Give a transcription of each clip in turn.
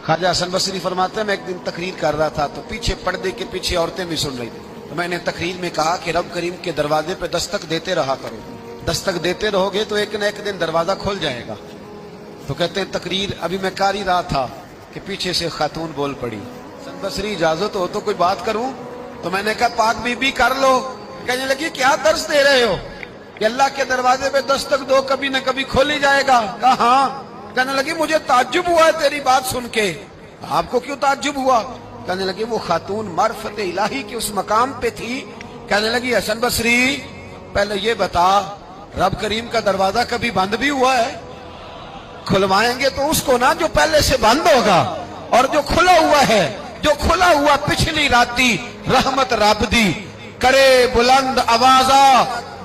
ख्वाजा हसन बसरी फरमाते हैं, मैं एक दिन तकरीर कर रहा था तो पीछे पर्दे के पीछे औरतें भी सुन रही थी। तो मैंने तकरीर में कहा कि रब करीम के दरवाजे पे दस्तक देते रहा करो, दस्तक देते रहोगे तो एक न एक दिन दरवाजा खुल जाएगा। तो कहते हैं तकरीर अभी मैं कर ही रहा था कि पीछे से खातून बोल पड़ी, हसन बसरी इजाजत हो तो कोई बात करूं? तो मैंने कहा पाक बीबी कर लो। कहने लगी क्या दर्श दे रहे हो कि अल्लाह के दरवाजे पे दस्तक दो कभी न कभी खोल ही जाएगा। कहा हाँ। कहने लगी मुझे ताज्जुब हुआ है तेरी बात सुन के। आपको क्यों ताज्जुब हुआ? कहने लगी वो खातून मार्फत इलाही के उस मकाम पे थी। कहने लगी हसन बसरी पहले ये बता रब करीम का दरवाजा कभी बंद भी हुआ है? खुलवाएंगे तो उसको ना जो पहले से बंद होगा, और जो खुला हुआ है, जो खुला हुआ पिछली राती रहमत रब दी करे बुलंद आवाजा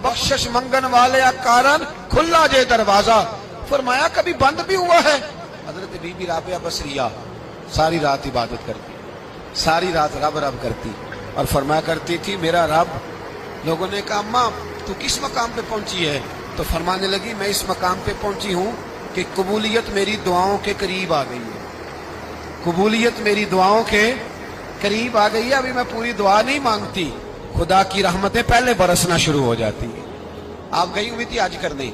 बख्शिश मंगन वाले कारण खुला जे दरवाजा। फरमाया कभी बंद भी हुआ है? हजरत बीबी राबिया बसरिया सारी रात इबादत करती, सारी रात रब रब करती और फरमाया करती थी मेरा रब। लोगों ने कहा अम्मा तू किस मकाम पे पहुंची है? तो फरमाने लगी मैं इस मकाम पे पहुंची हूं कि कबूलियत मेरी दुआओं के करीब आ गई है, कबूलियत मेरी दुआओं के करीब आ गई है। अभी मैं पूरी दुआ नहीं मांगती, खुदा की रहमतें पहले बरसना शुरू हो जाती है। आप गई हुई थी हज करने,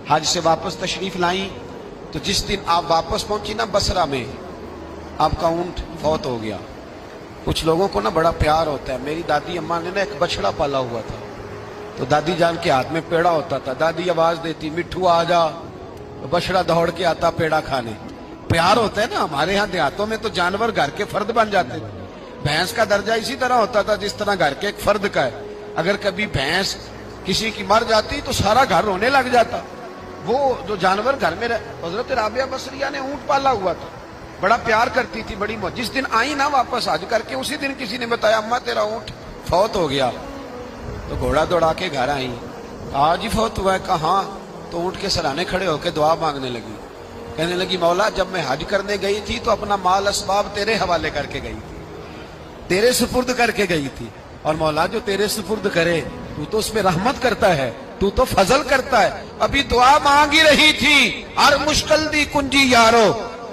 हज से वापस तशरीफ लाई तो जिस दिन आप वापस पहुंची ना बसरा में, आपका ऊंट फौत हो गया। कुछ लोगों को ना बड़ा प्यार होता है। मेरी दादी अम्मा ने ना एक बछड़ा पाला हुआ था, तो दादी जान के हाथ में पेड़ा होता था, दादी आवाज देती मिट्ठू आ जा, तो बछड़ा दौड़ के आता पेड़ा खाने। प्यार होता है ना। हमारे यहाँ देहातों में तो जानवर घर के फर्द बन जाते थे। भैंस का दर्जा इसी तरह होता था जिस तरह घर के एक फर्द का है। अगर कभी भैंस किसी की मर जाती तो सारा घर रोने लग जाता। वो जो जानवर घर में हजरत राबिया बसरिया ने ऊंट पाला हुआ था, बड़ा प्यार करती थी, बड़ी मौज। जिस दिन आई ना वापस हज करके, उसी दिन किसी ने बताया अम्मा तेरा ऊंट फौत हो गया। तो घोड़ा दौड़ा के घर आई, आज ही फौत हुआ है? कहा। तो ऊंट के सराहने खड़े होकर दुआ मांगने लगी। कहने लगी मौला जब मैं हज करने गई थी तो अपना माल असबाब तेरे हवाले करके गई थी, तेरे सुपुर्द करके गई थी। और मौला जो तेरे सुपुर्द करे तू तो उसमें रहमत करता है, तू तो फजल करता है। अभी दुआ मांग ही रही थी, हर मुश्किल दी कुंजी यारो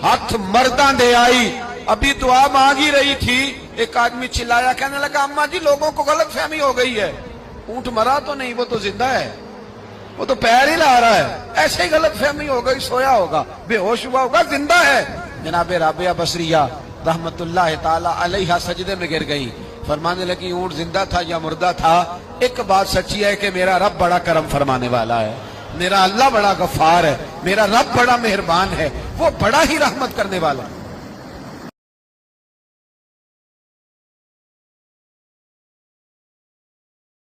हाथ मर्दा दे आई। अभी दुआ मांग ही रही थी, एक आदमी चिल्लाया, कहने लगा अम्मा जी लोगों को गलत फहमी हो गई है, ऊंट मरा तो नहीं, वो तो जिंदा है, वो तो पैर ही ला रहा है। ऐसे ही गलत फहमी हो गई, सोया होगा, बेहोश हुआ होगा, जिंदा है। जनाब राबिया बसरिया रहमतुल्लाह ताला अलैहा सजदे में गिर गई। फरमाने लगी ऊंट जिंदा था या मुर्दा था, एक बात सच्ची है कि मेरा रब बड़ा करम फरमाने वाला है, मेरा अल्लाह बड़ा गफार है, मेरा रब बड़ा मेहरबान है, वो बड़ा ही रहमत करने वाला है।